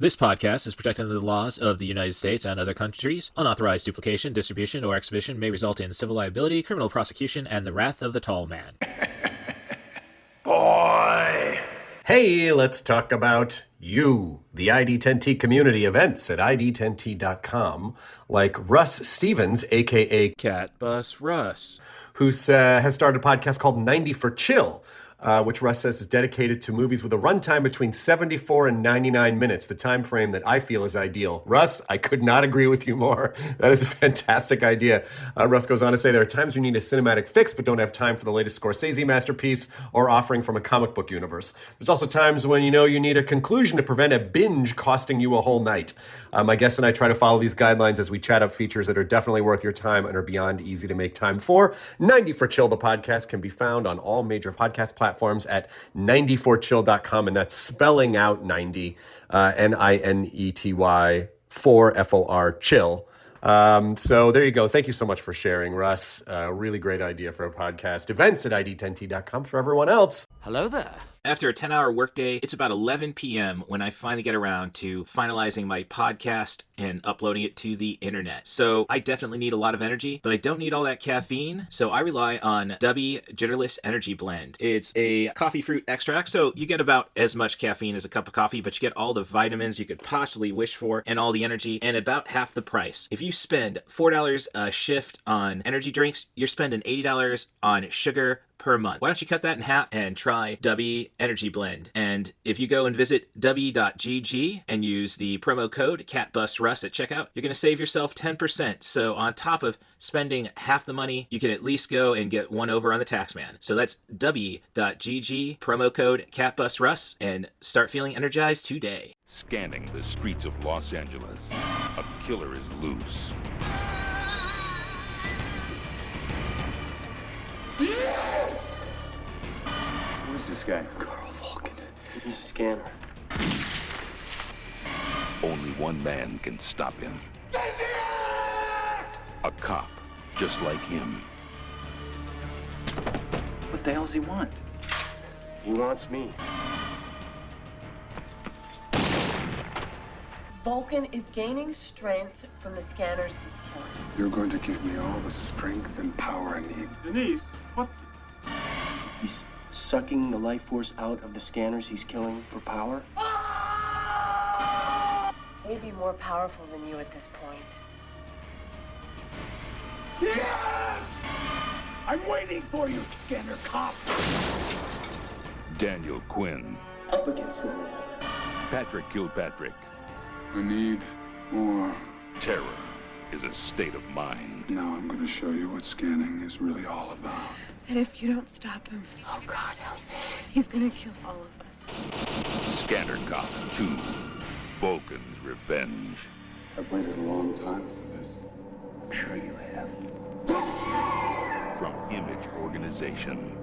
This podcast is protected under the laws of the United States and other countries. Unauthorized duplication, distribution, or exhibition may result in civil liability, criminal prosecution, and the wrath of the tall man. Boy! Hey, let's talk about you, the ID10T community events at ID10T.com, like Russ Stevens, a.k.a. CatBus Russ, who has started a podcast called 90 for Chill, which Russ says is dedicated to movies with a runtime between 74 and 99 minutes, the time frame that I feel is ideal. Russ, I could not agree with you more. That is a fantastic idea. Russ goes on to say there are times you need a cinematic fix but don't have time for the latest Scorsese masterpiece or offering from a comic book universe. There's also times when you need a conclusion to prevent a binge costing you a whole night. My guest and I try to follow these guidelines as we chat up features that are definitely worth your time and are beyond easy to make time for. 90 for Chill, the podcast, can be found on all major podcast platforms at 90forchill.com, and that's spelling out 90, Ninety, 4 FOR, chill. So there you go. Thank you so much for sharing, Russ. Really great idea for a podcast. Events at ID10T.com for everyone else. Hello there. After a 10-hour workday, it's about 11 p.m. when I finally get around to finalizing my podcast and uploading it to the internet. So I definitely need a lot of energy, but I don't need all that caffeine, so I rely on Dubby Jitterless Energy Blend. It's a coffee fruit extract, so you get about as much caffeine as a cup of coffee, but you get all the vitamins you could possibly wish for and all the energy, and about half the price. If you spend $4 a shift on energy drinks, you're spending $80 on sugar per month. Why don't you cut that in half and try Dubby Energy Blend? And if you go and visit Dubby.gg and use the promo code CatBusRuss at checkout, you're going to save yourself 10%. So on top of spending half the money, you can at least go and get one over on the tax man. So that's Dubby.gg, promo code CatBusRuss, and start feeling energized today. Scanning the streets of Los Angeles, a killer is loose. Yes! Who is this guy? Carl Vulcan. He's a scanner. Only one man can stop him. A cop, just like him. What the hell does he want? He wants me. Vulcan is gaining strength from the scanners he's killing. You're going to give me all the strength and power I need. Denise, what? He's sucking the life force out of the scanners he's killing for power? Maybe more powerful than you at this point. Yes! I'm waiting for you, scanner cop! Daniel Quinn. Up against the wall. Patrick Kilpatrick. I need more. Terror is a state of mind. Now I'm going to show you what scanning is really all about. And if you don't stop him, oh God, help me, he's gonna kill all of us. Scanner Cop 2. Vulcan's Revenge. I've waited a long time for this. I'm sure you have. From Image Organization.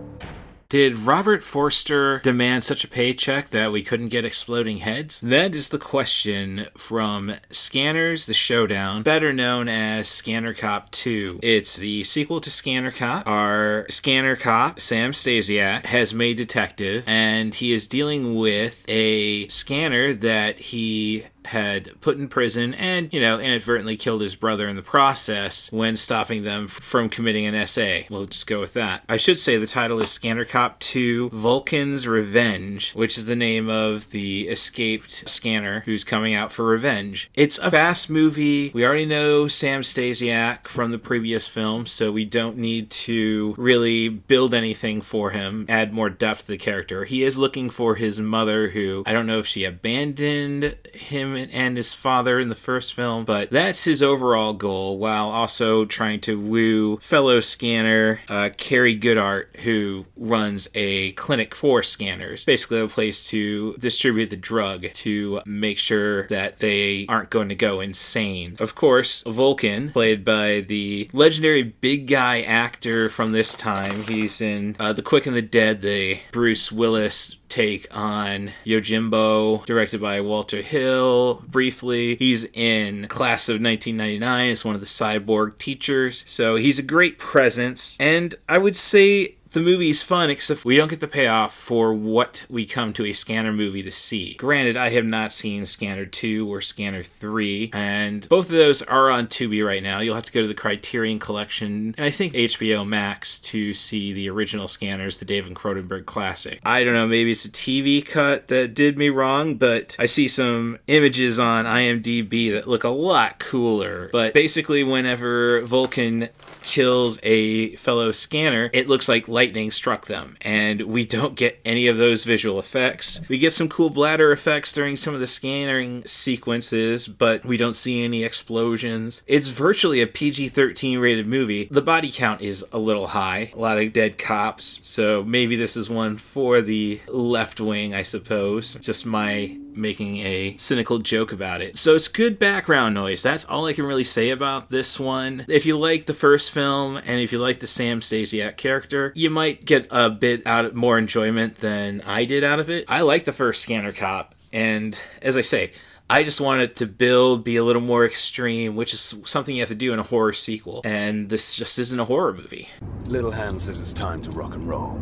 Did Robert Forster demand such a paycheck that we couldn't get exploding heads? That is the question from Scanners: The Showdown, better known as Scanner Cop 2. It's the sequel to Scanner Cop. Our Scanner Cop, Sam Stasiak, has made detective, and he is dealing with a scanner that he had put in prison and, inadvertently killed his brother in the process when stopping them from committing an SA. We'll just go with that. I should say the title is Scanner Cop 2 Vulcan's Revenge, which is the name of the escaped scanner who's coming out for revenge. It's a fast movie. We already know Sam Stasiak from the previous film, so we don't need to really build anything for him, add more depth to the character. He is looking for his mother, who I don't know if she abandoned him and his father in the first film, but that's his overall goal, while also trying to woo fellow scanner Carrie Goodart, who runs a clinic for scanners, basically a place to distribute the drug to make sure that they aren't going to go insane. Of course, Vulcan, played by the legendary big guy actor from this time. He's in The Quick and the Dead, the Bruce Willis take on Yojimbo, directed by Walter Hill. Briefly, he's in Class of 1999 as one of the cyborg teachers, so he's a great presence. And I would say The movie's fun, except we don't get the payoff for what we come to a Scanner movie to see. Granted, I have not seen Scanner 2 or Scanner 3, and both of those are on Tubi right now. You'll have to go to the Criterion Collection, and I think HBO Max to see the original Scanners, the David Cronenberg classic. I don't know, maybe it's a TV cut that did me wrong, but I see some images on IMDb that look a lot cooler. But basically, whenever Vulcan kills a fellow scanner, it looks like lightning struck them, and we don't get any of those visual effects. We get some cool bladder effects during some of the scanning sequences, but we don't see any explosions. It's virtually a PG-13 rated movie. The body count is a little high, a lot of dead cops, so maybe this is one for the left wing, I suppose. Just my making a cynical joke about it. So it's good background noise. That's all I can really say about this one. If you like the first film, and if you like the Sam Stasiak character, you might get a bit more enjoyment than I did out of it. I like the first Scanner Cop, and as I say, I just want it to be a little more extreme, which is something you have to do in a horror sequel, and this just isn't a horror movie. Little Hand says it's time to rock and roll.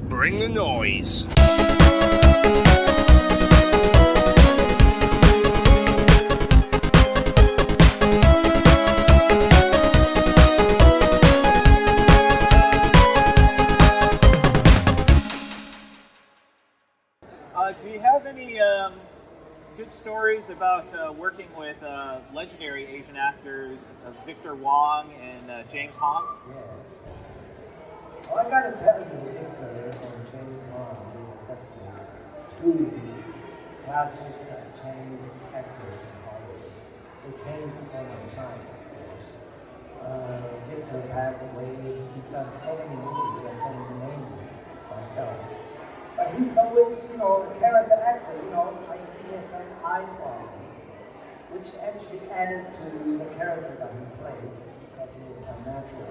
Bring the noise. Do you have any good stories about working with legendary Asian actors, Victor Wong and James Hong? Yeah. Well, I gotta tell you, Victor and James Hong are definitely two classic Chinese actors in Hollywood. They came from China, of course. Victor passed away. He's done so many movies, I can't even name them myself. But he's always, a character actor, like he has an eye problem, which actually added to the character that he played, just because he has a natural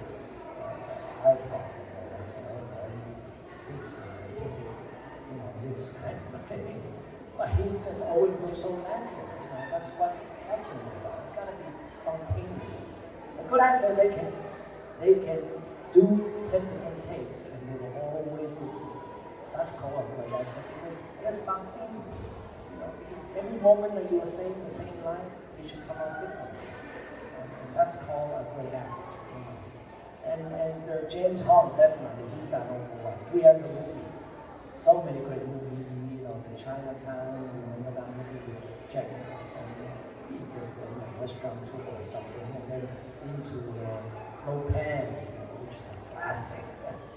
eye problem. He speaks with lips kind of thing. But he just always looks so natural, that's what acting is about. It's gotta be spontaneous. A good actor, they can do 10 different takes, and they will always look. That's called a great actor because they're spontaneous. Because every moment that you are saying the same line, it should come out differently. And that's called a great actor. And James Hong, definitely, he's done over 300 movies. So many great movies, the Chinatown, remember that movie with Jack Nicholson? He's just a restaurant tour or something. And then into Lo Pan, which is a classic.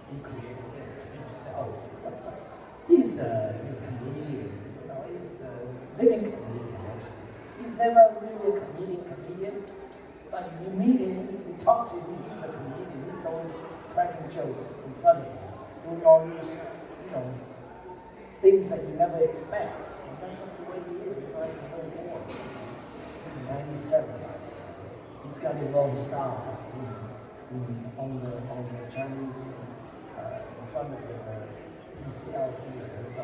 He created this himself. He's a comedian, he's a living comedian, actually. He's never really a comedian, but you meet him, you talk to him, he's a comedian. He's always cracking jokes in front of you, doing all these, things that you never expect. And that's just the way he is. He's like a whole boy. He's 97. He's got a long star on the Chinese in front of the TCL theater. So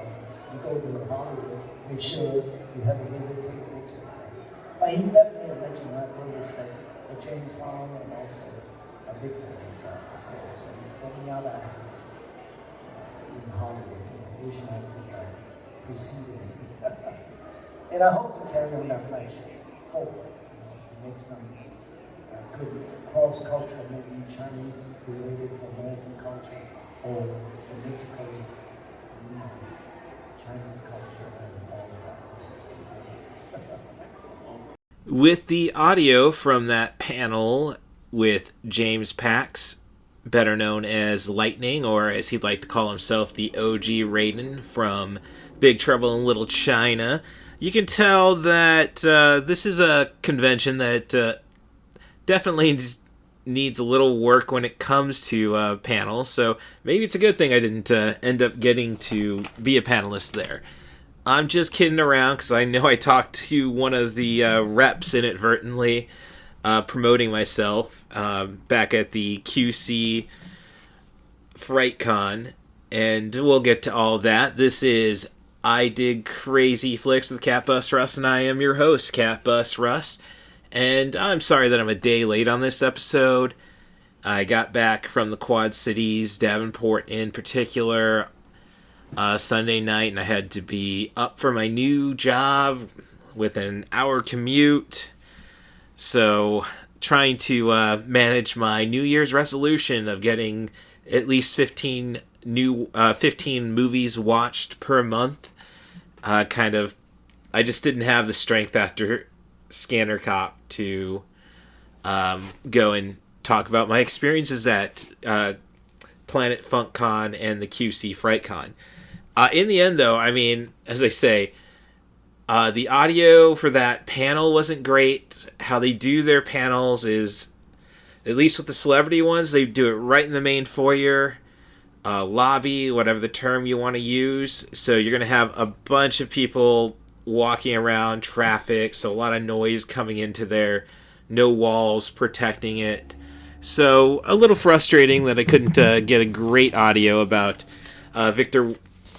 you go to Hollywood, make sure you have a visit to the picture. But he's definitely a legend. I have great respect for James Hong and also Victor, of course, and so many other actors in Hollywood. Asian actors are preceding him. And I hope to carry on that flagship forward, to make some good cross-cultural, maybe Chinese related to American culture, or politically, Chinese culture and all of that. With the audio from that panel with James Pax, better known as Lightning, or as he'd like to call himself, the OG Raiden from Big Trouble in Little China, you can tell that this is a convention that definitely needs a little work when it comes to panels, so maybe it's a good thing I didn't end up getting to be a panelist there. I'm just kidding around because I know I talked to one of the reps inadvertently, promoting myself back at the QC Fright Con, and we'll get to all that. This is I Dig Crazy Flicks with CatBus Russ, and I am your host, CatBus Russ. And I'm sorry that I'm a day late on this episode. I got back from the Quad Cities, Davenport in particular, Sunday night, and I had to be up for my new job with an hour commute. So trying to manage my New Year's resolution of getting at least 15 movies watched per month. I just didn't have the strength after Scanner Cop to go and talk about my experiences at Planet Funk Con and the QC Fright Con. In the end, though, I mean, as I say, the audio for that panel wasn't great. How they do their panels is, at least with the celebrity ones, they do it right in the main foyer, lobby, whatever the term you want to use. So you're going to have a bunch of people walking around, traffic, so a lot of noise coming into there, no walls protecting it. So a little frustrating that I couldn't get a great audio about Victor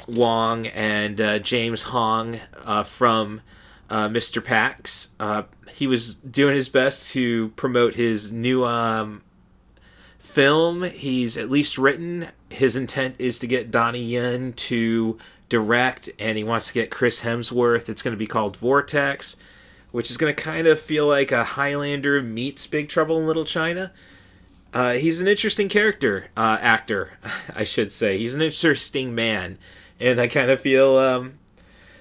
Wong and James Hong from Mr. Pax. He was doing his best to promote his new film. He's at least written. His intent is to get Donnie Yen to direct, and he wants to get Chris Hemsworth. It's going to be called Vortex, which is going to kind of feel like a Highlander meets Big Trouble in Little China. He's an interesting actor, I should say. He's an interesting man. And I kind of feel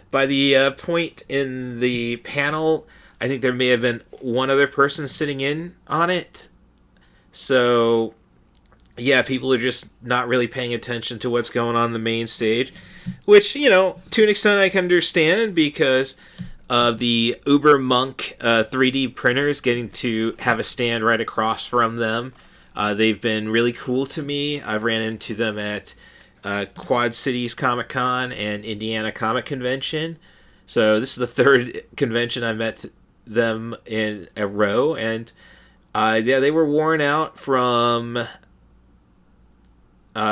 by the point in the panel, I think there may have been one other person sitting in on it. So, yeah, people are just not really paying attention to what's going on the main stage. Which, to an extent I can understand because of the Uber Monk 3D printers getting to have a stand right across from them. They've been really cool to me. I've ran into them at Quad Cities Comic Con and Indiana Comic Convention. So this is the third convention I met them in a row. And they were worn out from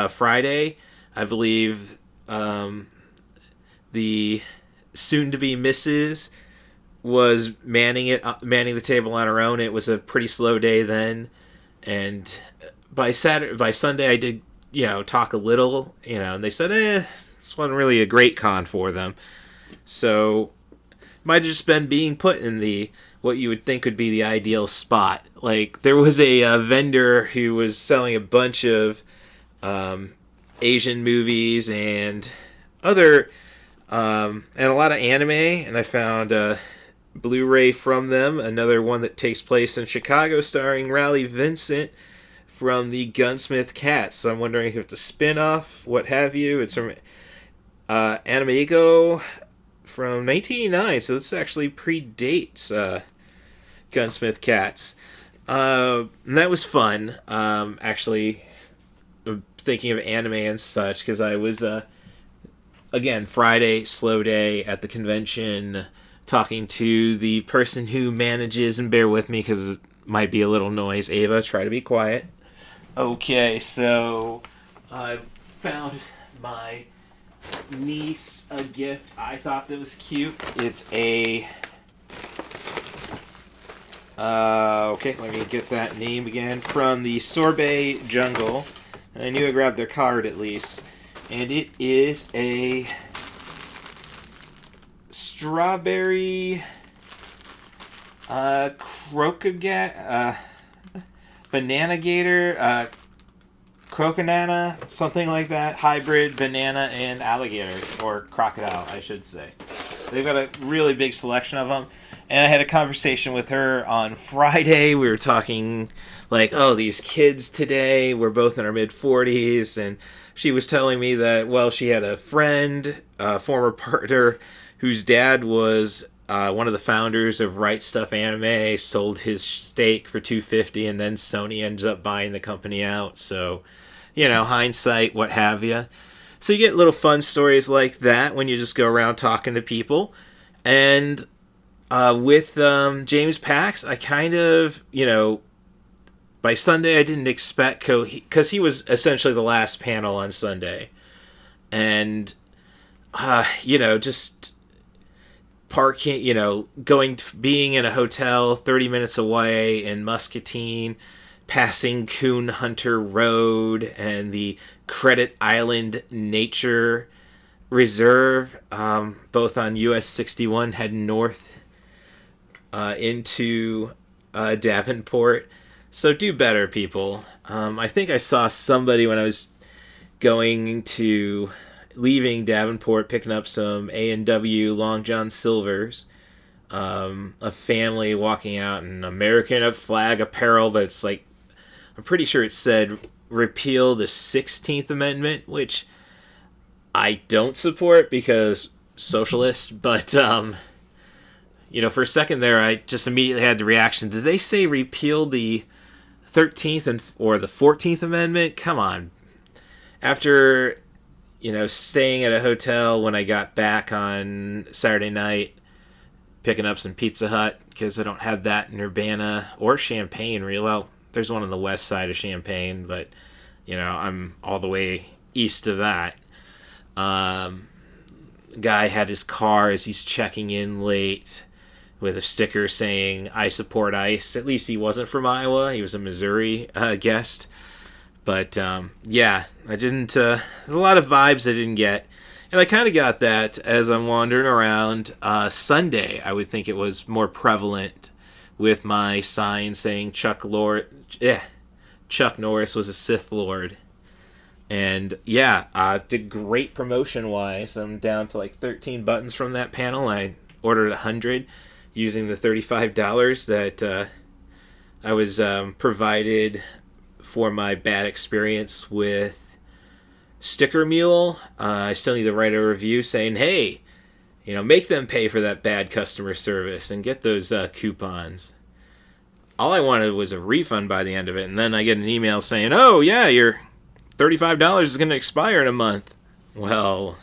Friday. I believe the soon-to-be Mrs. was manning the table on her own. It was a pretty slow day then. And by Sunday, I did, talk a little, and they said, this wasn't really a great con for them. So, might have just been being put in what you would think would be the ideal spot. Like, there was a vendor who was selling a bunch of Asian movies and other, and a lot of anime, and I found Blu-ray from them, another one that takes place in Chicago starring Raleigh Vincent from the Gunsmith Cats. So I'm wondering if it's a spin-off, what have you. It's from Animego from 1989, so this actually predates Gunsmith Cats. And that was fun, actually, thinking of anime and such, because I was, again, Friday, slow day at the convention, talking to the person who manages, and bear with me because it might be a little noise. Ava, try to be quiet. Okay, so I found my niece a gift I thought that was cute. It's a... okay, let me get that name again. From the Sorbet Jungle. I knew I grabbed their card at least. And it is a strawberry banana gator, croconana, something like that, hybrid banana and alligator, or crocodile, I should say. They've got a really big selection of them. And I had a conversation with her on Friday. We were talking like, oh, these kids today, we're both in our mid-40s, and she was telling me that, well, she had a friend, a former partner, whose dad was one of the founders of Right Stuff Anime, sold his stake for $250, and then Sony ends up buying the company out. So, hindsight, what have you. So you get little fun stories like that when you just go around talking to people. And with James Pax, I kind of, by Sunday I didn't expect, because he was essentially the last panel on Sunday. And, just parking, being in a hotel 30 minutes away in Muscatine, passing Coon Hunter Road and the Credit Island Nature Reserve, both on US 61 heading north into Davenport. So do better, people. I think I saw somebody when I was leaving Davenport, picking up some A&W Long John Silvers. A family walking out in American flag apparel, but it's like, I'm pretty sure it said repeal the 16th Amendment, which I don't support because socialist, but, for a second there, I just immediately had the reaction, did they say repeal the 13th or the 14th Amendment? Come on. After, staying at a hotel when I got back on Saturday night, picking up some Pizza Hut, because I don't have that in Urbana or Champaign, really. Well, there's one on the west side of Champaign, but, I'm all the way east of that. Guy had his car as he's checking in late with a sticker saying, I support ICE. At least he wasn't from Iowa. He was a Missouri guest. But, yeah, I didn't... there's a lot of vibes I didn't get. And I kind of got that as I'm wandering around. Sunday, I would think it was more prevalent with my sign saying Chuck Norris was a Sith Lord. And, yeah, did great promotion-wise. I'm down to like 13 buttons from that panel. I ordered 100 using the $35 that I was provided for my bad experience with Sticker Mule. I still need to write a review saying, hey, make them pay for that bad customer service and get those coupons. All I wanted was a refund by the end of it, and then I get an email saying, oh, yeah, your $35 is going to expire in a month. Well,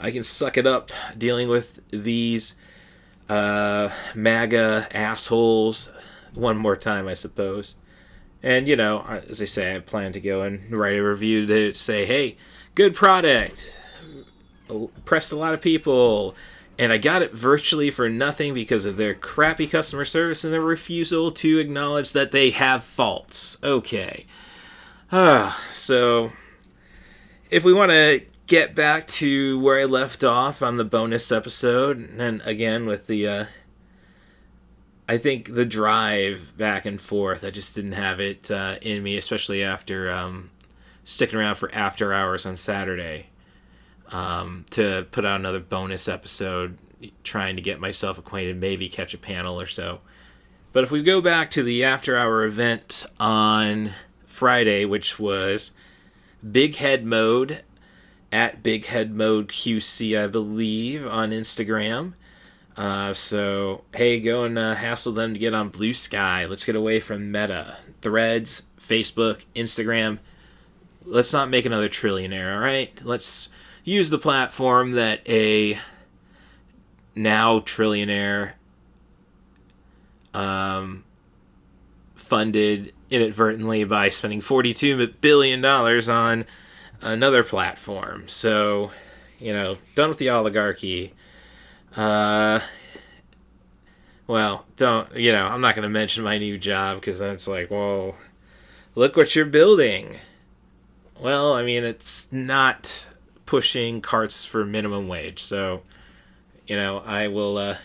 I can suck it up dealing with these MAGA assholes one more time, I suppose. And, as I say, I plan to go and write a review to say, hey, good product, impressed a lot of people, and I got it virtually for nothing because of their crappy customer service and their refusal to acknowledge that they have faults. Okay. So, if we want to get back to where I left off on the bonus episode, and again with the... I think the drive back and forth, I just didn't have it in me, especially after sticking around for After Hours on Saturday to put out another bonus episode, trying to get myself acquainted, maybe catch a panel or so. But if we go back to the After Hour event on Friday, which was Big Head Mode, at Big Head Mode QC, I believe, on Instagram. So, hey, go and hassle them to get on Blue Sky. Let's get away from Meta. Threads, Facebook, Instagram. Let's not make another trillionaire, alright? Let's use the platform that a now trillionaire funded inadvertently by spending $42 billion on another platform. So, done with the oligarchy. Well, I'm not going to mention my new job because then it's like, well, look what you're building. Well, I mean, it's not pushing carts for minimum wage. So, I will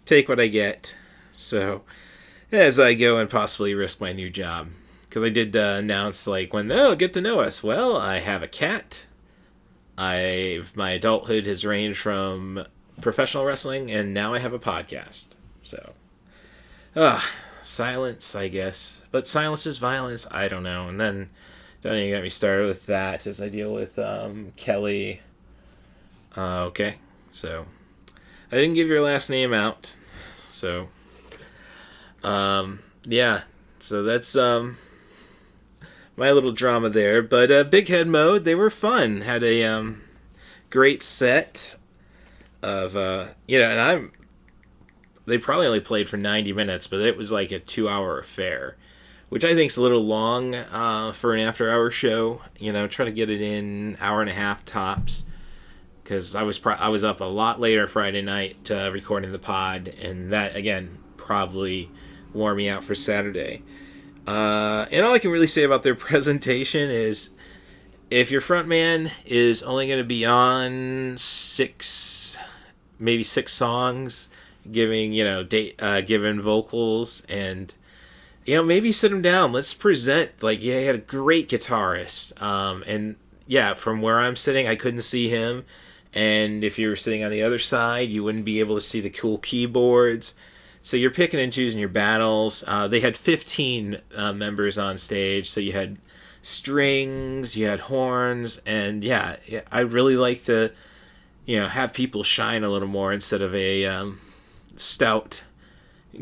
take what I get. So, as I go and possibly risk my new job. Because I did announce, when they'll get to know us. Well, I have a cat. My adulthood has ranged from professional wrestling, and now I have a podcast. So, silence, I guess. But silence is violence. I don't know. And then, don't even get me started with that as I deal with Kelly. Okay, so I didn't give your last name out. So, yeah. So that's my little drama there. But Big Head Mode, they were fun. Had a great set of and they probably only played for 90 minutes, but it was like a 2-hour affair, which I think is a little long for an after-hour show. Try to get it in hour and a half tops, because I was up a lot later Friday night recording the pod, and that again probably wore me out for Saturday. And all I can really say about their presentation is, if your frontman is only going to be on maybe six songs, giving, given vocals, and, maybe sit him down. Let's present, he had a great guitarist. And yeah, from where I'm sitting, I couldn't see him. And if you were sitting on the other side, you wouldn't be able to see the cool keyboards. So you're picking and choosing your battles. They had 15 members on stage, so you had strings, you had horns, and yeah, I really like to, have people shine a little more instead of a stout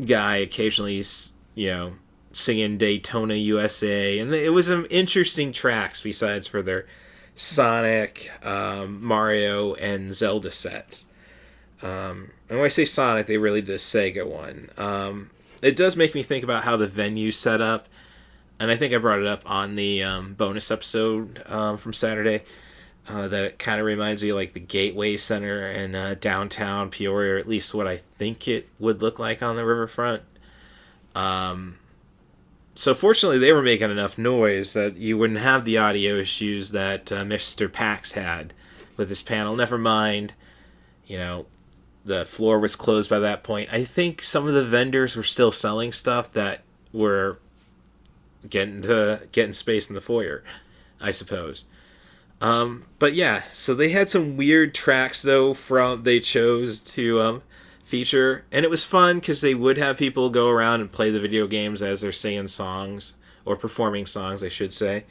guy occasionally, singing Daytona USA. And it was some interesting tracks besides for their Sonic, Mario, and Zelda sets. And when I say Sonic, they really did a Sega one. It does make me think about how the venue's set up, and I think I brought it up on the bonus episode from Saturday, that it kind of reminds me of like the Gateway Center in downtown Peoria, or at least what I think it would look like on the riverfront. So fortunately, they were making enough noise that you wouldn't have the audio issues that Mr. Pax had with his panel. Never mind, the floor was closed by that point. I think some of the vendors were still selling stuff that were getting space in the foyer, I suppose. But yeah, so they had some weird tracks though they chose to feature, and it was fun because they would have people go around and play the video games as they're singing songs, or performing songs, I should say.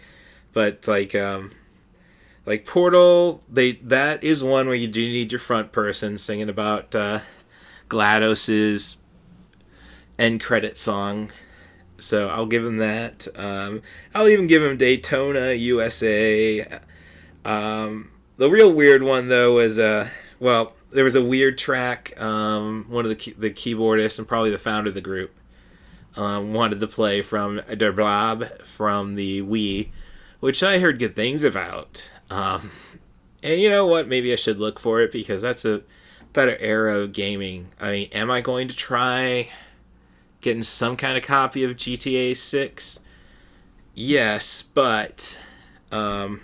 But like Portal, that is one where you do need your front person singing about GLaDOS's end credit song. So I'll give him that. I'll even give him Daytona USA. The real weird one though was there was a weird track. One of the keyboardists and probably the founder of the group wanted to play from Der Blob from the Wii, which I heard good things about. And you know what? Maybe I should look for it because that's a better era of gaming. I mean, am I going to try getting some kind of copy of GTA 6? Yes, but that'll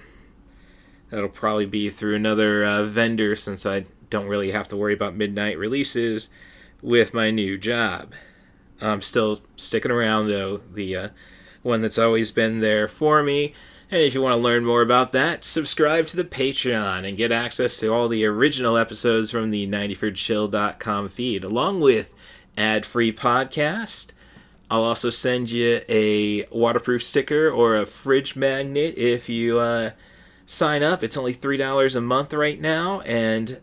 probably be through another vendor, since I don't really have to worry about midnight releases with my new job. I'm still sticking around, though, the one that's always been there for me. And if you want to learn more about that, subscribe to the Patreon and get access to all the original episodes from the 90forchill.com feed, along with ad-free podcast. I'll also send you a waterproof sticker or a fridge magnet if you sign up. It's only $3 a month right now, and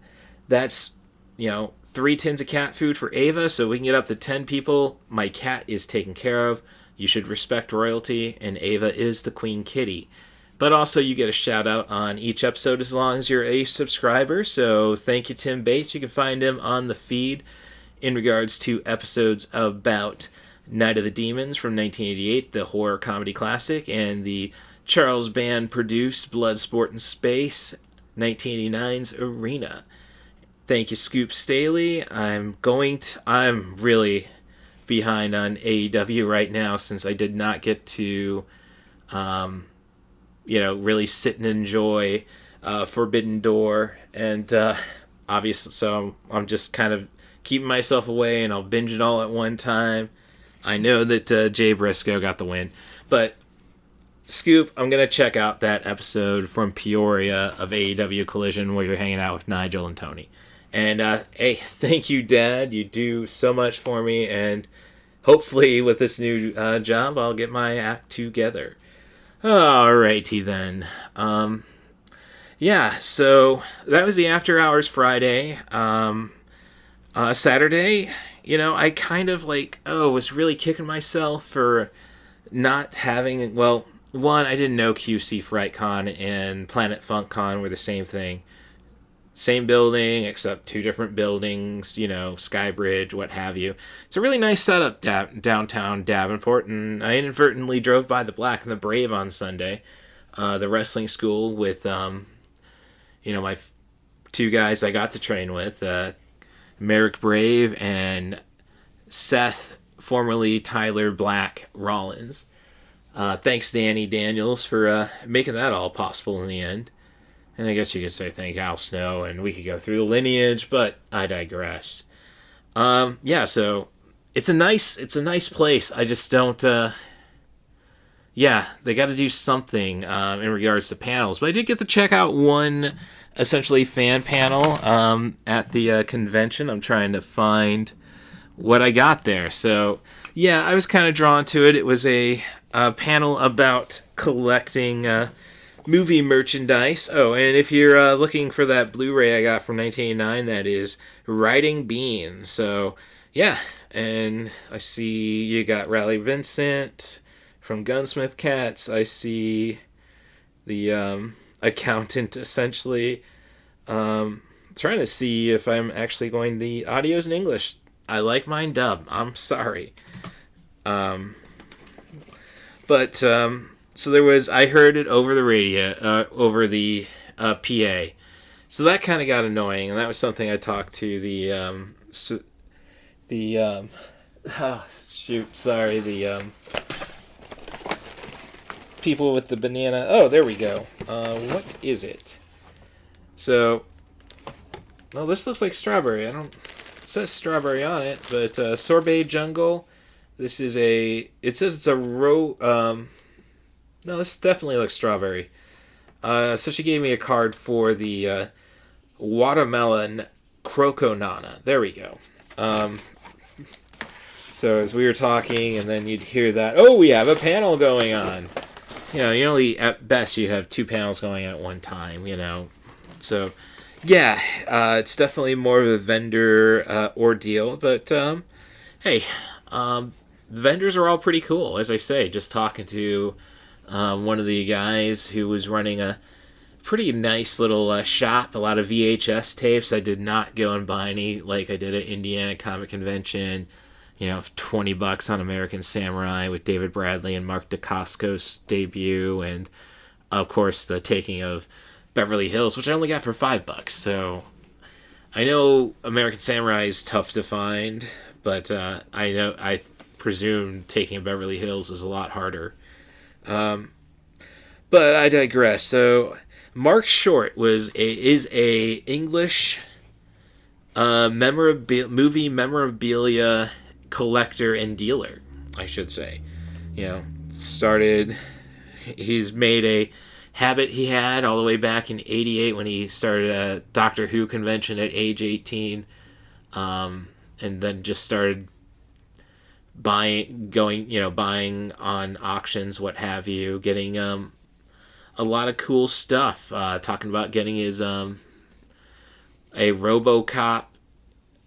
that's 3 tins of cat food for Ava, so we can get up to 10 people. My cat is taken care of. You should respect royalty, and Ava is the queen kitty. But also, you get a shout out on each episode as long as you're a subscriber. So thank you, Tim Bates. You can find him on the feed in regards to episodes about Night of the Demons from 1988, the horror comedy classic, and the Charles Band produced Bloodsport in Space, 1989's Arena. Thank you, Scoop Staley. I'm really behind on AEW right now, since I did not get to really sit and enjoy Forbidden Door, and obviously, so I'm just kind of keeping myself away, and I'll binge it all at one time. I know that Jay Briscoe got the win, but Scoop, I'm gonna check out that episode from Peoria of AEW Collision where you're hanging out with Nigel and Tony. And hey, thank you, Dad. You do so much for me, and hopefully with this new job, I'll get my act together. Alrighty then. So that was the After Hours Friday. Saturday, I kind of was really kicking myself for not having, one, I didn't know QC FrightCon and Planet FunkCon were the same thing. Same building, except 2 different buildings, Skybridge, what have you. It's a really nice setup downtown Davenport, and I inadvertently drove by the Black and the Brave on Sunday, the wrestling school with, my 2 guys I got to train with, Merrick Brave and Seth formerly Tyler Black Rollins. Thanks, Danny Daniels, for making that all possible in the end. And I guess you could say thank Al Snow, and we could go through the lineage, but I digress. So it's a nice place. I just don't. They got to do something in regards to panels. But I did get to check out one essentially fan panel at the convention. I'm trying to find what I got there. So yeah, I was kind of drawn to it. It was a panel about collecting movie merchandise. Oh, and if you're looking for that Blu-ray I got from 1989, that is Riding Bean. So yeah, and I see you got Raleigh Vincent from Gunsmith Cats. I see the accountant, essentially. Trying to see if I'm actually going... The audio's in English. I like mine dub. I'm sorry. So there was... I heard it over the radio, over the PA. So that kind of got annoying, and that was something I talked to the people with the banana. Oh, there we go. What is it? So, well, this looks like strawberry. It says strawberry on it, but Sorbet Jungle. This is it says it's a no, this definitely looks strawberry. So she gave me a card for the watermelon Croco Nana. There we go. So as we were talking, and then you'd hear that, oh, we have a panel going on. You only, at best, you have 2 panels going at one time, So, yeah, it's definitely more of a vendor ordeal. But, hey, vendors are all pretty cool, as I say. Just talking to one of the guys who was running a pretty nice little shop, a lot of VHS tapes. I did not go and buy any like I did at Indiana Comic Convention. $20 on American Samurai with David Bradley and Mark Dacascos' debut, and of course the taking of Beverly Hills, which I only got for $5. So I know American Samurai is tough to find, but I presume taking Beverly Hills is a lot harder. But I digress. So Mark Short is a English movie memorabilia collector and dealer, I should say. He's made a habit he had all the way back in 88 when he started a Doctor Who convention at age 18, and then just started buying on auctions, what have you, getting a lot of cool stuff, talking about getting his a RoboCop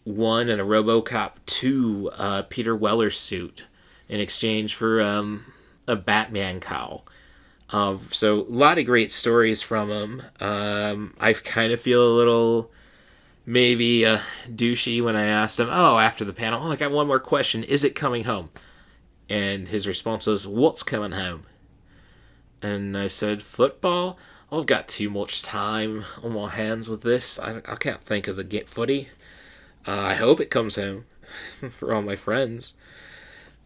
1 and a RoboCop 2 Peter Weller suit in exchange for a Batman cowl. So a lot of great stories from him. I kind of feel a little maybe douchey when I asked him, after the panel, I got one more question. Is it coming home? And his response was, what's coming home? And I said, football? I've got too much time on my hands with this. I can't think of the footy. I hope it comes home for all my friends.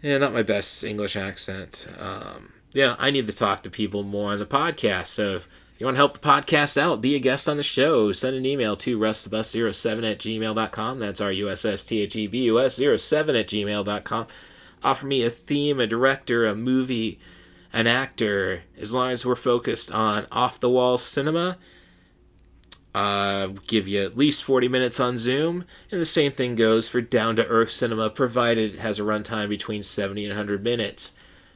Yeah, not my best English accent. I need to talk to people more on the podcast. So if you want to help the podcast out, be a guest on the show, send an email to russthebus07@gmail.com. That's RUSSTHEBUS07@gmail.com. Offer me a theme, a director, a movie, an actor, as long as we're focused on off-the-wall cinema. Give you at least 40 minutes on Zoom, and the same thing goes for down-to-earth cinema, provided it has a runtime between 70 and 100 minutes.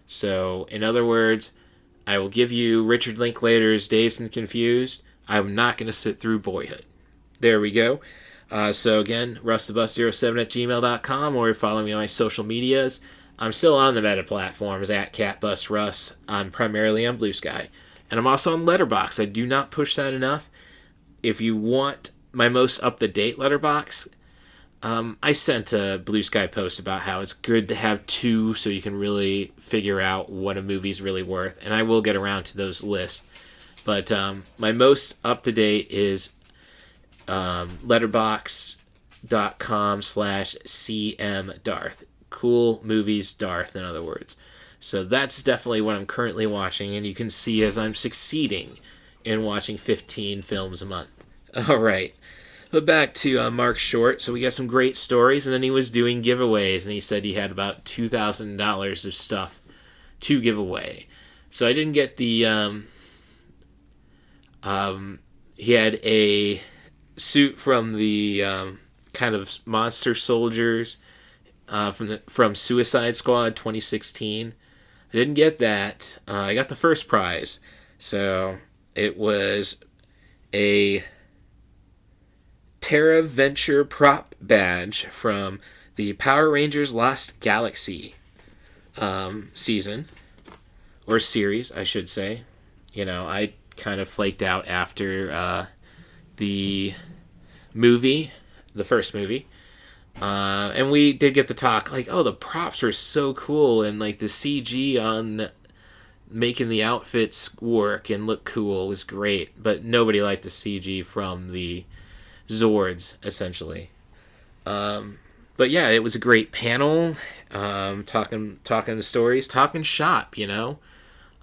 So, in other words, I will give you Richard Linklater's Dazed and Confused. I'm not going to sit through Boyhood. There we go. So again, russthebus07@gmail.com, or follow me on my social medias. I'm still on the meta platforms at CatBusRuss. I'm primarily on Blue Sky. And I'm also on Letterboxd. I do not push that enough. If you want my most up-to-date Letterboxd, I sent a Blue Sky post about how it's good to have 2 so you can really figure out what a movie's really worth. And I will get around to those lists. But my most up-to-date is letterboxd.com/cmdarth. cool movies, Darth, in other words. So that's definitely what I'm currently watching, and you can see as I'm succeeding in watching 15 films a month. All right. But back to Mark Short. So we got some great stories, and then he was doing giveaways, and he said he had about $2,000 of stuff to give away. So I didn't get the... he had a suit from the kind of monster soldiers from Suicide Squad 2016. I didn't get that. I got the first prize. So it was a Terra Venture prop badge from the Power Rangers Lost Galaxy season. Or series, I should say. You know, I kind of flaked out after the movie, the first movie. And we did get the talk, like, oh, the props were so cool, and like the CG on making the outfits work and look cool was great, but nobody liked the CG from the Zords, essentially. But yeah, it was a great panel, talking the stories, talking shop, you know.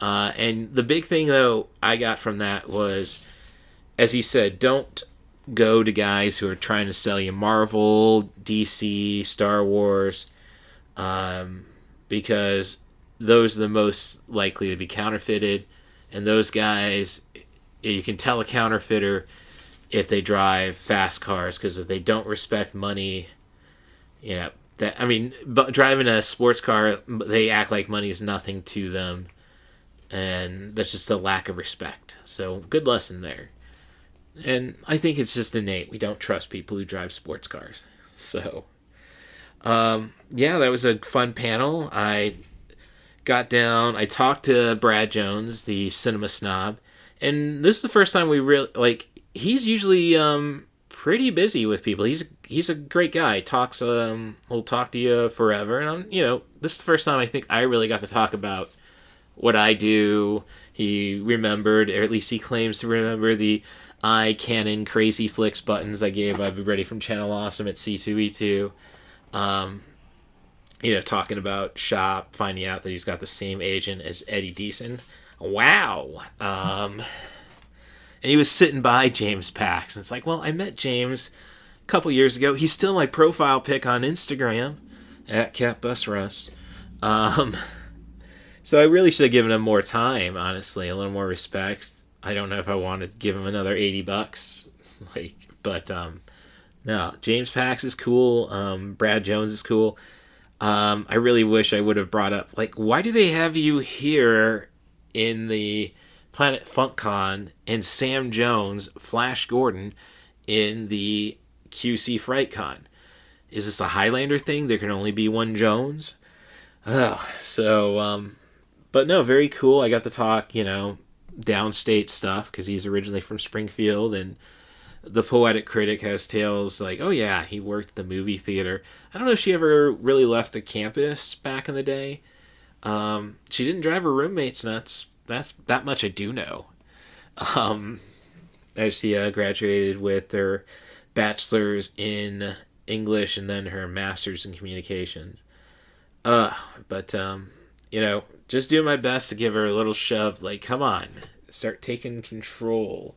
And the big thing, though, I got from that was, as he said, don't go to guys who are trying to sell you Marvel, DC, Star Wars, because those are the most likely to be counterfeited. And those guys, you can tell a counterfeiter if they drive fast cars, because if they don't respect money, you know, that, I mean, but driving a sports car, they act like money is nothing to them. And that's just a lack of respect. So, good lesson there. And I think it's just innate. We don't trust people who drive sports cars. So, yeah, that was a fun panel. I got down. I talked to Brad Jones, the cinema snob. And this is the first time we really, like, he's usually pretty busy with people. He's a great guy. He'll talk to you forever. And, this is the first time I think I really got to talk about what I do. He remembered, or at least he claims to remember, the iCanon Crazy Flicks buttons I gave everybody from Channel Awesome at C2E2. Talking about shop, finding out that he's got the same agent as Eddie Deason. Wow. And he was sitting by James Pax. And it's like, well, I met James a couple years ago. He's still my profile pic on Instagram at CatBus Russ. So I really should have given him more time, honestly, a little more respect. I don't know if I wanted to give him another $80, but no, James Pax is cool. Brad Jones is cool. I really wish I would have brought up, why do they have you here in the Planet FunkCon and Sam Jones, Flash Gordon, in the QC FrightCon? Is this a Highlander thing? There can only be one Jones? But no, very cool. I got to talk, downstate stuff, because he's originally from Springfield, and the Poetic Critic has tales like, oh yeah, he worked at the movie theater. I don't know if she ever really left the campus back in the day. She didn't drive her roommates nuts. That's that much I do know. As she graduated with her bachelor's in English and then her master's in communications. Just doing my best to give her a little shove, come on, start taking control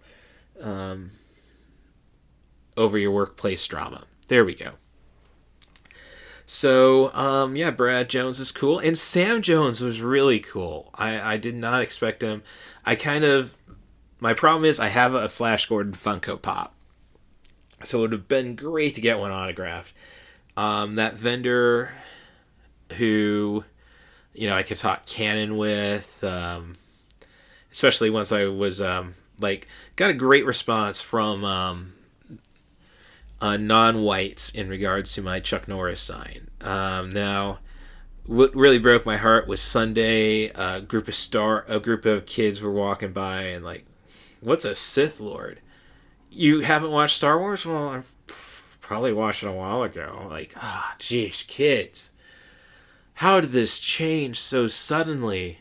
over your workplace drama. There we go. So, Brad Jones is cool. And Sam Jones was really cool. I did not expect him. My problem is I have a Flash Gordon Funko Pop. So it would have been great to get one autographed. That vendor who... I could talk canon with, especially once I was, got a great response from non-whites in regards to my Chuck Norris sign. Now, what really broke my heart was Sunday, a group of kids were walking by and what's a Sith Lord? You haven't watched Star Wars? Well, I've probably watched it a while ago. Geez, kids. How did this change so suddenly?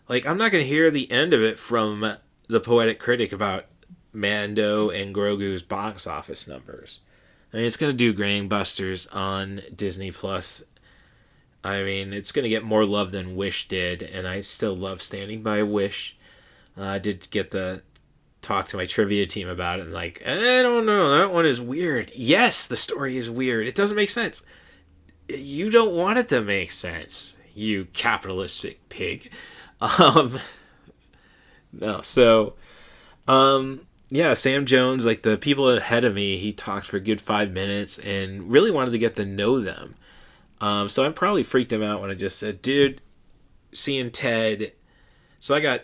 I'm not going to hear the end of it from the Poetic Critic about Mando and Grogu's box office numbers. I mean, it's going to do gangbusters on Disney Plus I mean, it's going to get more love than Wish did, and I still love Standing by Wish. I did get to talk to my trivia team about it, and like, I don't know, that one is weird. Yes, the story is weird. It doesn't make sense. You don't want it to make sense, you capitalistic pig. No, so, yeah, Sam Jones, like the people ahead of me, he talked for a good 5 minutes and really wanted to get to know them. So I probably freaked him out when I just said, dude, seeing Ted. So I got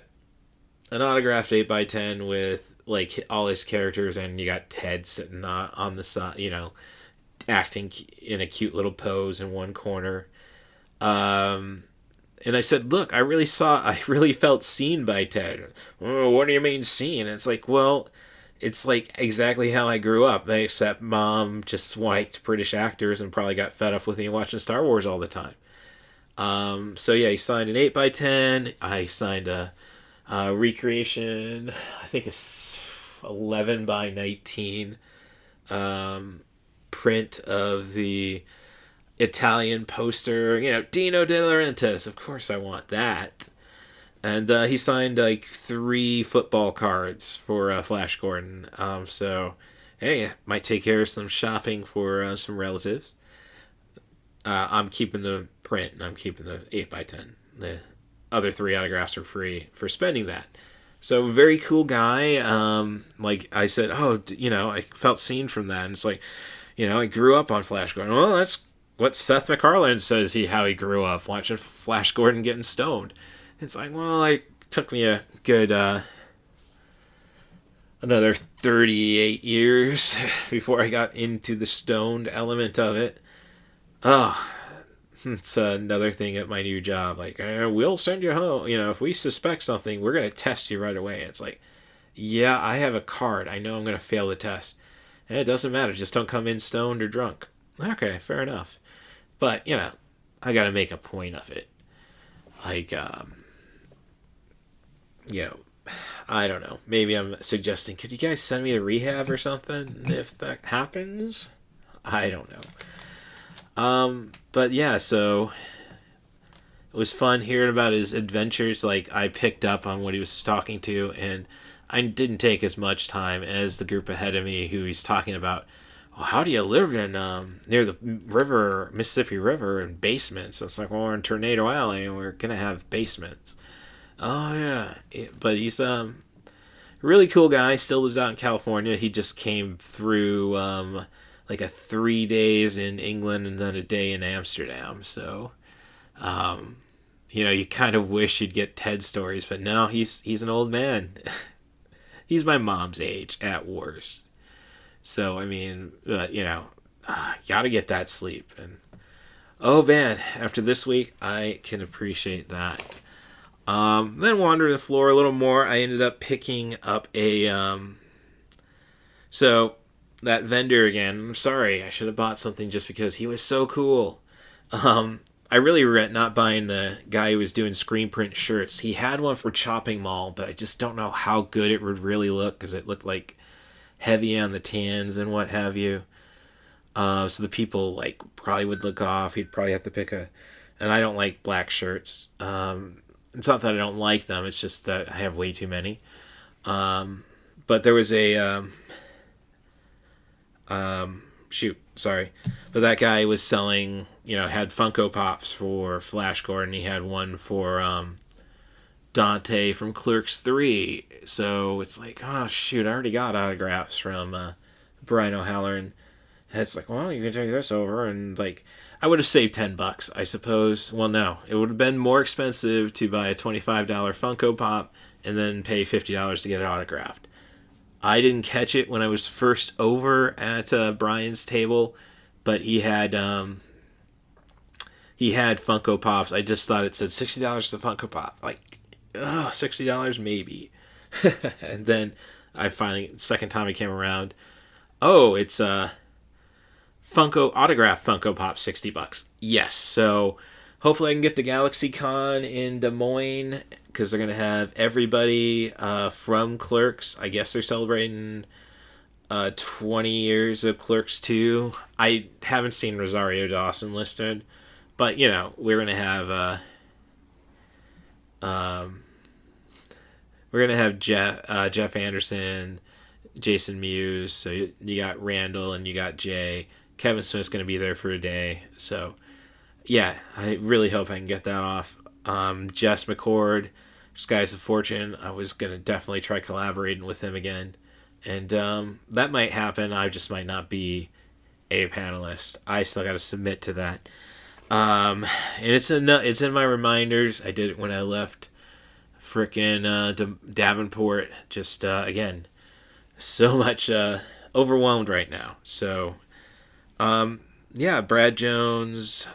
an autographed 8x10 with like all his characters, and you got Ted sitting on the side, you know, acting in a cute little pose in one corner. And I said, look, I really felt seen by Ted. Oh, what do you mean seen? And it's like, well, it's like exactly how I grew up, except Mom just liked British actors and probably got fed up with me watching Star Wars all the time. So yeah, he signed an 8x10. I signed a recreation, I think it's 11x19 print of the Italian poster. You know, Dino De Laurentiis. Of course I want that. And he signed like 3 football cards for Flash Gordon. So, hey, might take care of some shopping for some relatives. I'm keeping the print, and I'm keeping the 8x10. The other 3 autographs are free for spending that. So, very cool guy. Like I said, you know, I felt seen from that. And it's like, you know, I grew up on Flash Gordon. Well, that's what Seth MacFarlane says how he grew up, watching Flash Gordon getting stoned. It's like, well, it took me a good another 38 years before I got into the stoned element of it. Oh, it's another thing at my new job. Like, we'll send you home. You know, if we suspect something, we're going to test you right away. It's like, yeah, I have a card. I know I'm going to fail the test. And it doesn't matter. Just don't come in stoned or drunk. Okay, fair enough. But, you know, I got to make a point of it. Like, you know, I don't know. Maybe I'm suggesting, could you guys send me to rehab or something if that happens? I don't know. But yeah, so it was fun hearing about his adventures. Like, I picked up on what he was talking to, and I didn't take as much time as the group ahead of me who he's talking about. Well, how do you live in near the river, Mississippi River, in basements? It's like, well, we're in Tornado Alley, and we're gonna have basements. Oh yeah, but he's a really cool guy. Still lives out in California. He just came through like a 3 days in England and then a day in Amsterdam. So, you know, you kind of wish you'd get Ted stories, but no, he's an old man. He's my mom's age at worst. So I mean, you know, gotta get that sleep. And oh man, after this week, I can appreciate that. Then wandering the floor a little more, I ended up picking up a, so that vendor again, I'm sorry, I should have bought something just because he was so cool. I really regret not buying the guy who was doing screen print shirts. He had one for Chopping Mall, but I just don't know how good it would really look because it looked like heavy on the tans and what have you. So the people like probably would look off. He'd probably have to pick and I don't like black shirts. It's not that I don't like them. It's just that I have way too many. But there was a, but that guy was selling, you know, had Funko Pops for Flash Gordon. He had one for Dante from Clerks 3. So it's like, oh shoot, I already got autographs from Brian O'Halloran. And it's like, well, you can take this over, and like, I would have saved $10, I suppose. Well, no, it would have been more expensive to buy a $25 Funko Pop and then pay $50 to get it autographed. I didn't catch it when I was first over at Brian's table, but he had Funko Pops. I just thought it said $60 to Funko Pop. Like, $60 maybe. And then I finally, second time I came around, oh, it's autograph Funko Pop, $60. Yes, so hopefully I can get to GalaxyCon in Des Moines, because they're going to have everybody from Clerks. I guess they're celebrating 20 years of Clerks 2. I haven't seen Rosario Dawson listed, But, you know, we're going to have Jeff Anderson, Jason Mewes. So you got Randall and you got Jay. Kevin Smith's going to be there for a day. So, yeah, I really hope I can get that off. Jess McCord, Skies of Fortune. I was going to definitely try collaborating with him again. And that might happen. I just might not be a panelist. I still got to submit to that. And it's in my reminders. I did it when I left frickin' Davenport. Just, again, so much overwhelmed right now. So, yeah, Brad Jones,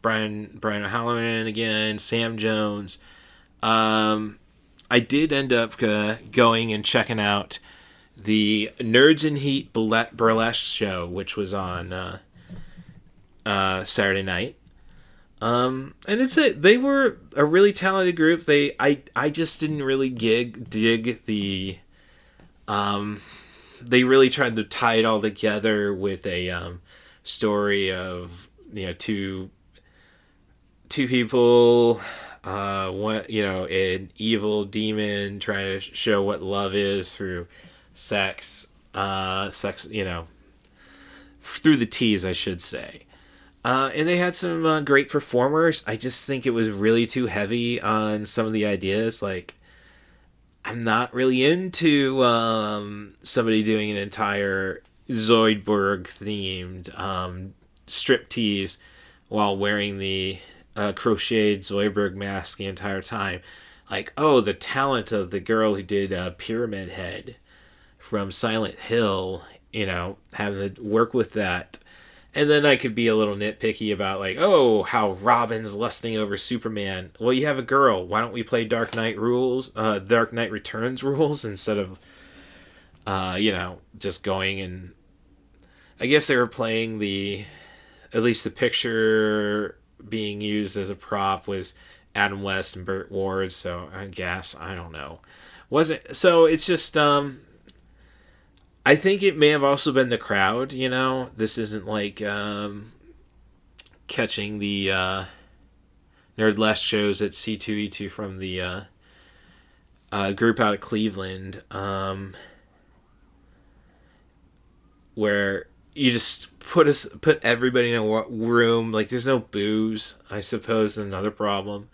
Brian O'Halloran again, Sam Jones. I did end up going and checking out the Nerds in Heat burlesque show, which was on Saturday night. And they were a really talented group. I just didn't really dig the they really tried to tie it all together with a story of, you know, two people, an evil demon trying to show what love is through sex, you know, through the tease, I should say. And they had some great performers. I just think it was really too heavy on some of the ideas. Like, I'm not really into somebody doing an entire Zoidberg themed strip tease while wearing the crocheted Zoidberg mask the entire time. Like, oh, the talent of the girl who did Pyramid Head from Silent Hill, you know, having to work with that. And then I could be a little nitpicky about, like, oh, how Robin's lusting over Superman. Well, you have a girl. Why don't we play Dark Knight Returns rules instead of, you know, just going and... I guess they were playing at least the picture being used as a prop was Adam West and Burt Ward, so I guess, I don't know. So it's just, I think it may have also been the crowd, you know? This isn't like catching the Nerdless shows at C2E2 from the group out of Cleveland, where you just put everybody in a room. Like, there's no booze, I suppose, is another problem.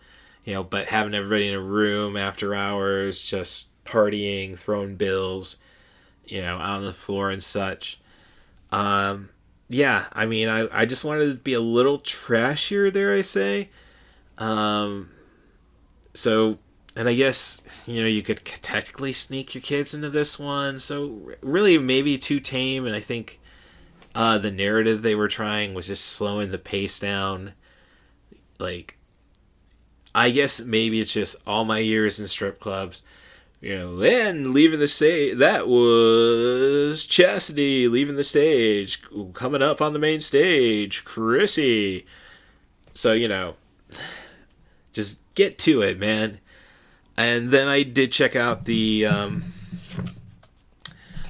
You know, but having everybody in a room after hours, just partying, throwing bills, you know, out on the floor and such. Yeah, I mean, I just wanted to be a little trashier, dare I say. So, and I guess, you know, you could technically sneak your kids into this one. So, really, maybe too tame, and I think the narrative they were trying was just slowing the pace down. Like, I guess maybe it's just all my years in strip clubs. You know, then leaving the stage, that was Chastity leaving the stage. Coming up on the main stage, Chrissy. So, you know, just get to it, man. And then I did check out the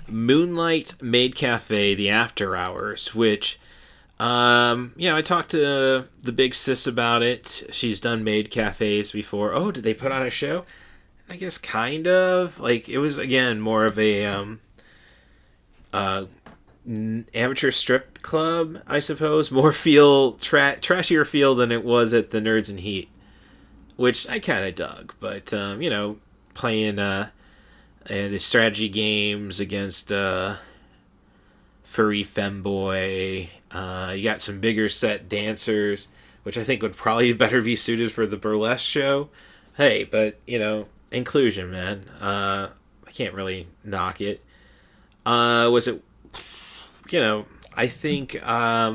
Moonlight Maid Cafe, the After Hours, which, you know, I talked to the big sis about it. She's done maid cafes before. Oh, did they put on a show? I guess kind of. Like, it was, again, more of a amateur strip club, I suppose. More trashier feel than it was at the Nerds in Heat, which I kind of dug. But, you know, playing and strategy games against furry femboy. You got some bigger set dancers, which I think would probably better be suited for the burlesque show. Hey, but, you know, inclusion, man. I can't really knock it. Was it, you know, I think, but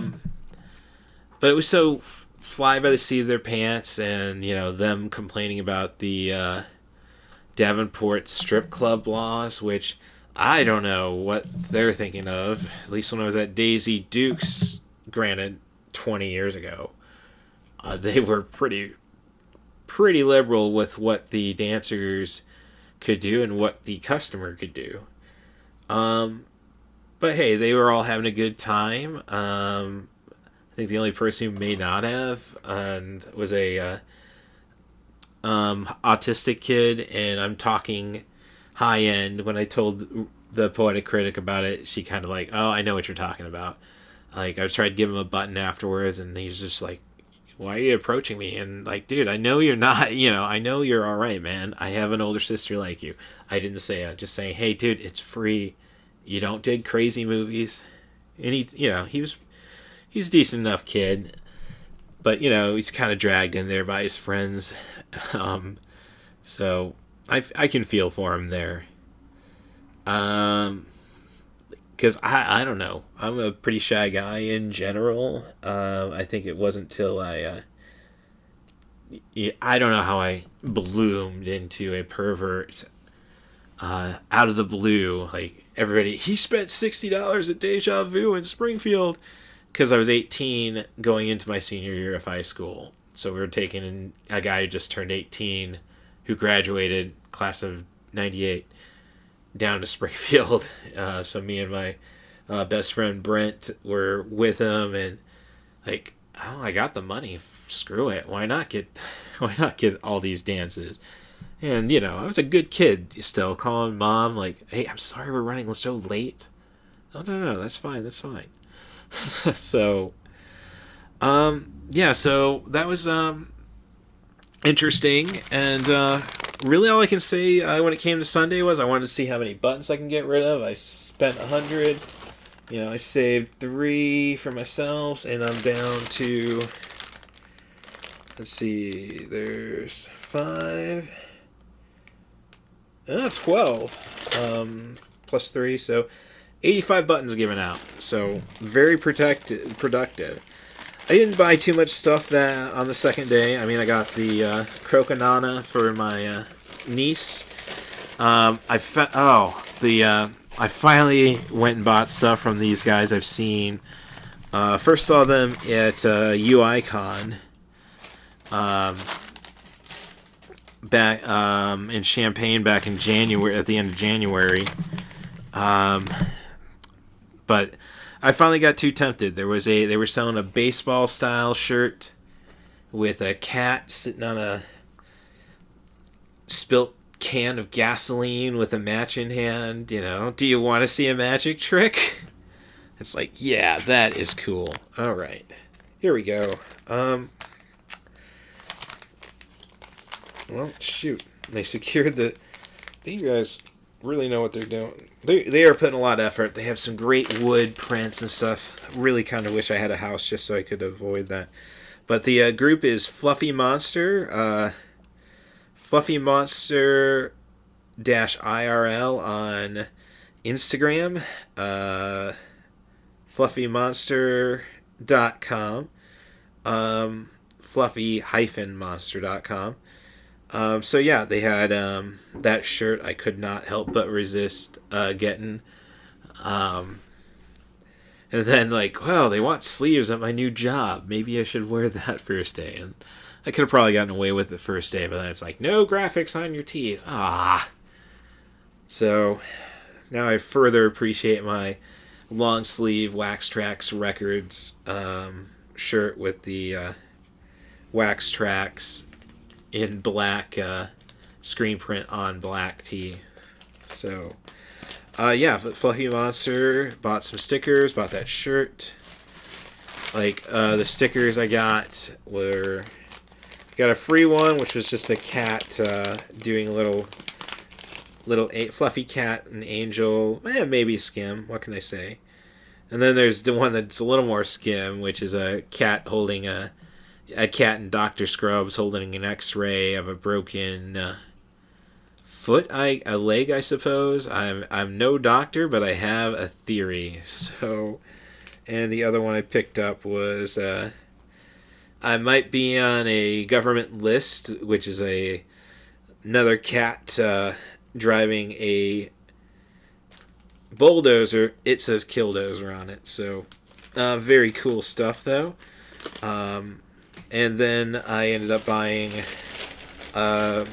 it was so fly by the seat of their pants, and, you know, them complaining about the Davenport strip club laws, which I don't know what they're thinking of. At least when I was at Daisy Dukes, granted 20 years ago, they were pretty liberal with what the dancers could do and what the customer could do. But hey, they were all having a good time. I think the only person who may not have and was a autistic kid, and I'm talking high end. When I told the Poetic Critic about it, she kind of like, oh, I know what you're talking about. Like, I tried to give him a button afterwards, and he's just like, why are you approaching me? And like, dude, I know you're not, I know you're all right, man. I have an older sister like you. I didn't say it. Just saying, hey, dude, it's free. You don't dig crazy movies. And he's a decent enough kid, but he's kind of dragged in there by his friends. So I can feel for him there. Because I don't know. I'm a pretty shy guy in general. I think it wasn't till I don't know how I bloomed into a pervert out of the blue. Like, everybody, he spent $60 at Deja Vu in Springfield, because I was 18 going into my senior year of high school. So we were taking a guy who just turned 18, who graduated, class of 98, down to Springfield. So me and my best friend Brent were with him, and like, oh, I got the money. Screw it. Why not get all these dances? And I was a good kid still, calling mom like, hey, I'm sorry we're running so late. Oh, no, that's fine. So, yeah, so that was interesting, and really all I can say when it came to Sunday was I wanted to see how many buttons I can get rid of. I spent 100. I saved 3 for myself, and I'm down to, let's see, there's 5, 12, plus 3, so 85 buttons given out. So very productive. I didn't buy too much stuff that on the second day. I mean, I got the Crocanana for my niece. I finally went and bought stuff from these guys I've seen. First saw them at UICon back in Champaign back in January, at the end of January. But I finally got too tempted. They were selling a baseball style shirt with a cat sitting on a spilt can of gasoline with a match in hand. Do you want to see a magic trick? It's like, yeah, that is cool. All right, here we go. Well, shoot, they secured these guys really know what they're doing. They are putting a lot of effort. They have some great wood prints and stuff. Really kind of wish I had a house just so I could avoid that. But the group is Fluffy Monster. Fluffy Monster -IRL on Instagram. FluffyMonster.com. Fluffy-monster.com. So yeah, they had that shirt I could not help but resist getting. And then like, well, they want sleeves at my new job. Maybe I should wear that first day. And I could have probably gotten away with it first day, but then it's like, no graphics on your tees. So now I further appreciate my long sleeve Wax Trax Records shirt with the Wax Trax in black screen print on black tee. So yeah, Fluffy Monster, bought some stickers, bought that shirt. Like the stickers I got got a free one, which was just a cat doing a little fluffy cat and angel, maybe skim, what can I say? And then there's the one that's a little more skim, which is a cat holding a cat in Dr. Scrubs holding an X-ray of a broken foot, a leg, I suppose. I'm no doctor, but I have a theory. So, and the other one I picked up was I might be on a government list, which is another cat driving a bulldozer. It says Killdozer on it. So, very cool stuff though. And then I ended up buying, I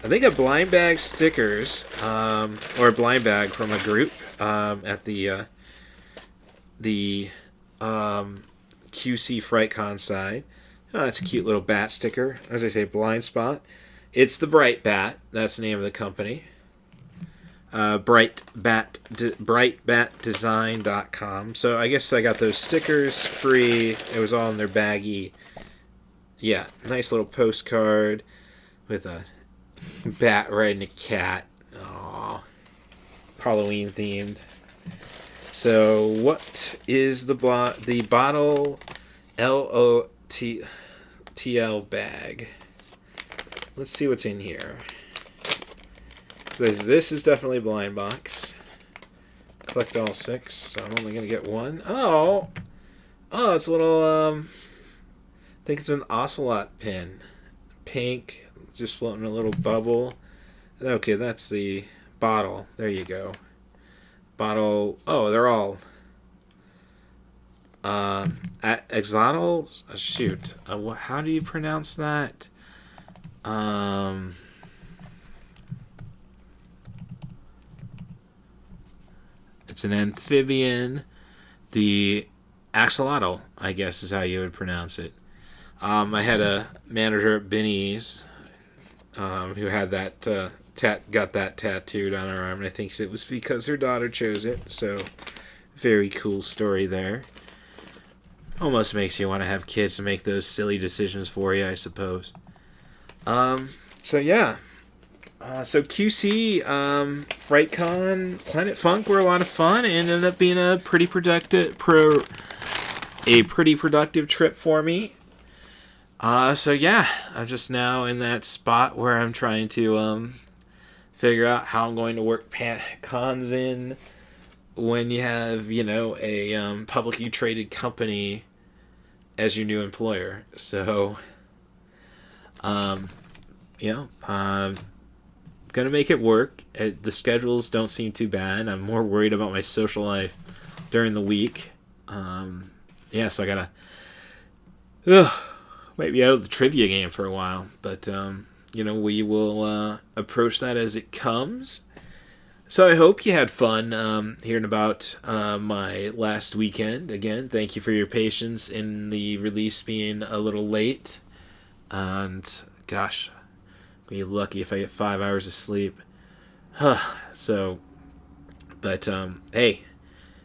think a blind bag stickers, or a blind bag from a group at the QC FrightCon side. Oh, that's a cute little bat sticker. As I say, blind spot. It's the Bright Bat. That's the name of the company. brightbatdesign.com. So I guess I got those stickers free. It was all in their baggie. Yeah, nice little postcard with a bat riding a cat. Aww. Halloween themed. So what is the bottle LOTL bag? Let's see what's in here. This is definitely a blind box. Collect all 6, so I'm only going to get one. Oh, it's a little, I think it's an ocelot pin. Pink, just floating a little bubble. Okay, that's the bottle. There you go. Bottle, they're all, Exotl? Shoot. How do you pronounce that? It's an amphibian. The axolotl, I guess, is how you would pronounce it. I had a manager at Benny's who had that got that tattooed on her arm, and I think it was because her daughter chose it. So, very cool story there. Almost makes you want to have kids to make those silly decisions for you, I suppose. So yeah. So QC, FrightCon, Planet Funk were a lot of fun and ended up being a pretty productive trip for me. So yeah, I'm just now in that spot where I'm trying to figure out how I'm going to work cons in when you have, a publicly traded company as your new employer. So, gonna make it work. The schedules don't seem too bad. I'm more worried about my social life during the week. So I gotta might be out of the trivia game for a while, but we will approach that as it comes. So I hope you had fun hearing about my last weekend. Again, thank you for your patience in the release being a little late. And gosh, I'll be lucky if I get 5 hours of sleep. Hey,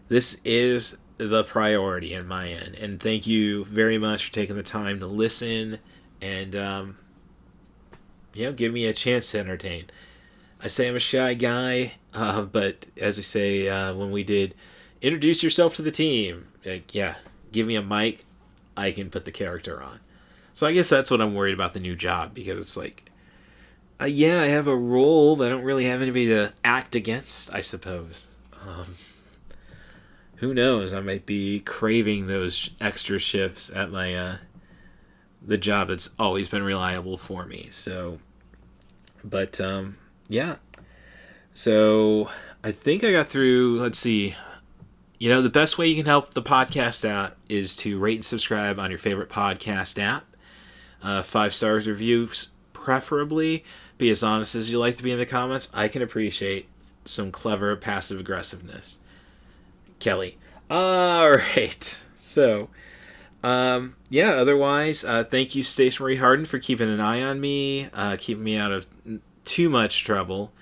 this is the priority in my end. And thank you very much for taking the time to listen and, give me a chance to entertain. I say I'm a shy guy, but as I say, when we did introduce yourself to the team, give me a mic, I can put the character on. So I guess that's what I'm worried about the new job, because it's like, I have a role, but I don't really have anybody to act against, I suppose. Who knows? I might be craving those extra shifts at my the job that's always been reliable for me. So, but So I think I got through. Let's see. The best way you can help the podcast out is to rate and subscribe on your favorite podcast app. 5 stars reviews, preferably. Be as honest as you like to be in the comments. I can appreciate some clever passive aggressiveness. Kelly. All right. So, otherwise, thank you, Stationary Harden, for keeping an eye on me, keeping me out of too much trouble,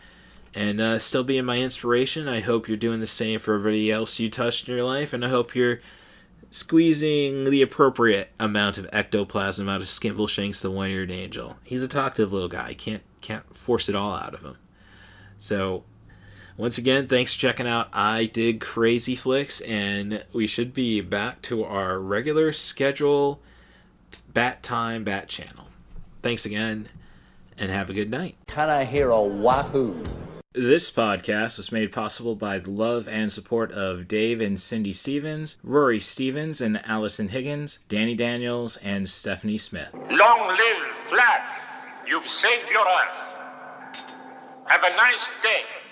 and still being my inspiration. I hope you're doing the same for everybody else you touched in your life, and I hope you're squeezing the appropriate amount of ectoplasm out of Skimbleshanks, the one-eared angel. He's a talkative little guy. Can't force it all out of him. So, once again, thanks for checking out I Dig Crazy Flicks, and we should be back to our regular schedule, Bat channel. Thanks again, and have a good night. Can I hear a wahoo? This podcast was made possible by the love and support of Dave and Cindy Stevens, Rory Stevens and Allison Higgins, Danny Daniels, and Stephanie Smith. Long live Flash! You've saved your Earth. Have a nice day.